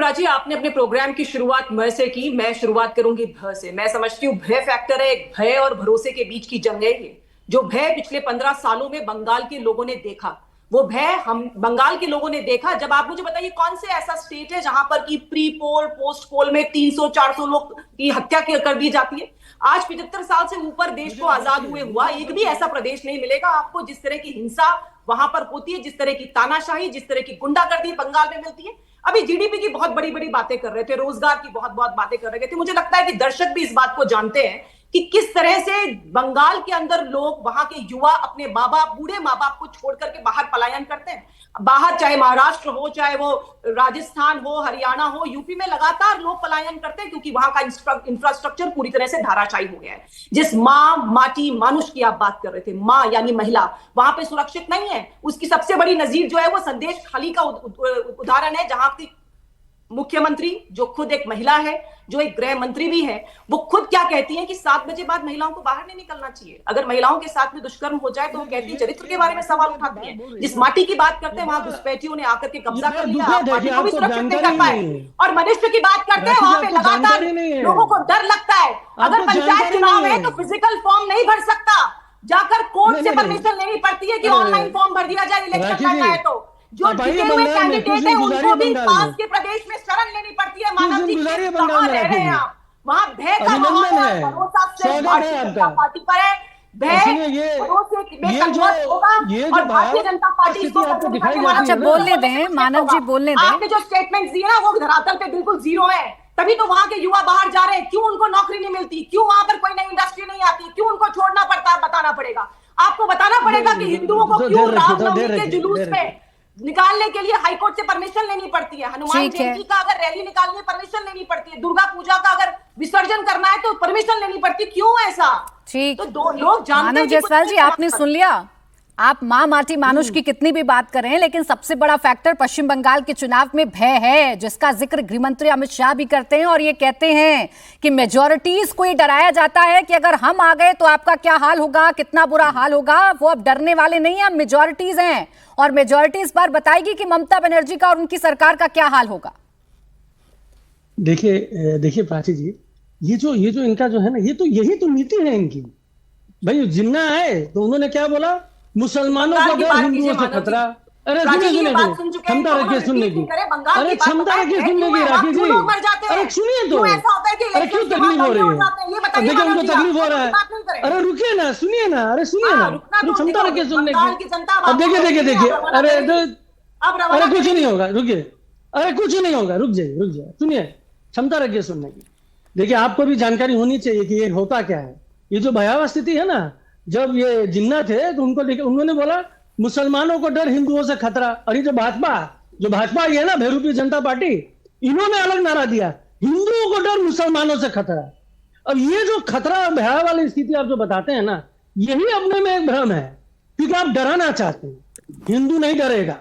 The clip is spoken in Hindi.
प्राची, आपने अपने प्रोग्राम की शुरुआत म से की, मैं शुरुआत करूंगी भ से। मैं समझती हूँ भय फैक्टर है, एक भय और भरोसे के बीच की जंग है ये। जो भय पिछले 15 सालों में बंगाल के लोगों ने देखा, वो भय हम बंगाल के लोगों ने देखा। जब आप मुझे बताइए कौन से ऐसा स्टेट है जहां पर कि प्री पोल पोस्ट पोल में 300-400 लोग की हत्या कर दी जाती है। आज 75 साल से ऊपर देश को आजाद हुए हुआ एक भी ऐसा प्रदेश नहीं मिलेगा आपको जिस तरह की हिंसा वहां पर होती है, जिस तरह की तानाशाही, जिस तरह की गुंडागर्दी बंगाल में मिलती है। अभी जीडीपी की बहुत बड़ी बड़ी बातें कर रहे थे, रोजगार की बहुत बहुत बातें कर रहे थे। मुझे लगता है कि दर्शक भी इस बात को जानते हैं कि किस तरह से बंगाल के अंदर लोग, वहां के युवा अपने माँ बाप, बूढ़े माँ बाप को छोड़ करके बाहर पलायन करते हैं। बाहर चाहे महाराष्ट्र हो, चाहे वो राजस्थान हो, हरियाणा हो, यूपी में लगातार लोग पलायन करते हैं क्योंकि वहां का इंफ्रास्ट्रक्चर पूरी तरह से धाराशायी हो गया है। जिस माँ माटी मानुष की आप बात कर रहे थे, माँ यानी महिला वहां पे सुरक्षित नहीं है। उसकी सबसे बड़ी नजीर जो है वो संदेश खाली का उदाहरण है, जहां की मुख्यमंत्री जो खुद एक महिला है, जो एक गृह मंत्री भी है, वो खुद क्या कहती है कि 7 बजे बाद महिलाओं को बाहर नहीं निकलना चाहिए। अगर महिलाओं के साथ में दुष्कर्म हो जाए तो वो कहती है चरित्र के बारे में सवाल उठाती है। जिस माटी की बात करते हैं वहां घुसपैठियों ने आकर के कब्जा कर लिया, माटी को भी सुरक्षित नहीं कर पाए। और मनुष्य की बात करते हैं वहां पे लगातार लोगों को डर लगता है। अगर पंचायत चुनाव है तो फिजिकल फॉर्म नहीं भर सकता, जाकर कोर्ट से परमिशन लेनी पड़ती है कि ऑनलाइन फॉर्म भर दिया जाए इलेक्शन करना है तो। जो जीते हुए कैंडिडेट है उनको भी पास के प्रदेश में शरण लेनी पड़ती है। मानव जी कहां रह रहे हैं आप? वहां भय का माहौल है, भरोसा सिर्फ भारतीय जनता पार्टी पर है। भय भरोसे में कन्वर्ट होगा और भारतीय जनता पार्टी इसको अच्छा बोलने दें, मानव जी बोलने दें। आपने जो स्टेटमेंट दिए ना वो धरातल पे बिल्कुल जीरो है। तभी तो वहां के युवा बाहर जा रहे हैं। क्यों उनको नौकरी नहीं मिलती? क्यों वहां पर कोई नई इंडस्ट्री नहीं आती? क्यों उनको छोड़ना पड़ता है? बताना पड़ेगा आपको, बताना पड़ेगा कि हिंदुओं को क्यों रामनवमी के जुलूस में निकालने के लिए हाईकोर्ट से परमिशन लेनी पड़ती है। हनुमान जयंती का अगर रैली निकालनी है परमिशन लेनी पड़ती है। दुर्गा पूजा का अगर विसर्जन करना है तो परमिशन लेनी पड़ती है। क्यों ऐसा? ठीक, तो दो लोग जानते हैं। मानव जायसवाल जी आपने सुन लिया। आप माँ माटी मानुष की कितनी भी बात करें, लेकिन सबसे बड़ा फैक्टर पश्चिम बंगाल के चुनाव में भय है, जिसका जिक्र गृहमंत्री अमित शाह भी करते हैं। और ये कहते हैं कि मेजॉरिटीज को ये डराया जाता है कि अगर हम आ गए तो आपका क्या हाल होगा, कितना बुरा हाल होगा। वो अब डरने वाले नहीं है, अब मेजॉरिटीज हैं और मेजॉरिटी इस बार बताएगी कि ममता बनर्जी का और उनकी सरकार का क्या हाल होगा। देखिए प्राची जी, ये जो इनका जो है ना, यही तो नीति है इनकी। भाई जिन्ना है तो उन्होंने क्या बोला, मुसलमानों का डर, हिंदुओं से खतरा। अरे सुनिए क्षमता रखिए सुनने की, अरे क्षमता रखिए सुनने की राखी जी। अरे सुनिए तो, अरे क्यों तकलीफ हो रही है? देखिए उनको तकलीफ हो रहा है। अरे रुकिए ना, सुनिए ना, अरे सुनिए ना, क्षमता रखिए सुनने की। अब देखिए अरे कुछ नहीं होगा, रुकिए। अरे कुछ नहीं होगा, रुक जाइए सुनिए, क्षमता रखिए सुनने की। देखिए आपको भी जानकारी होनी चाहिए कि ये होता क्या है। ये जो भयावह स्थिति है ना, जब ये जिन्ना थे तो उन्होंने बोला मुसलमानों को डर, हिंदुओं से खतरा। और ये जो भाजपा ये है ना, बहुरूपी जनता पार्टी, इन्होंने अलग नारा दिया, हिंदुओं को डर, मुसलमानों से खतरा। अब ये जो खतरा भयावह वाली स्थिति आप जो बताते हैं ना, यही अपने में एक भ्रम है, क्योंकि आप डराना चाहते हैं। हिंदू नहीं डरेगा।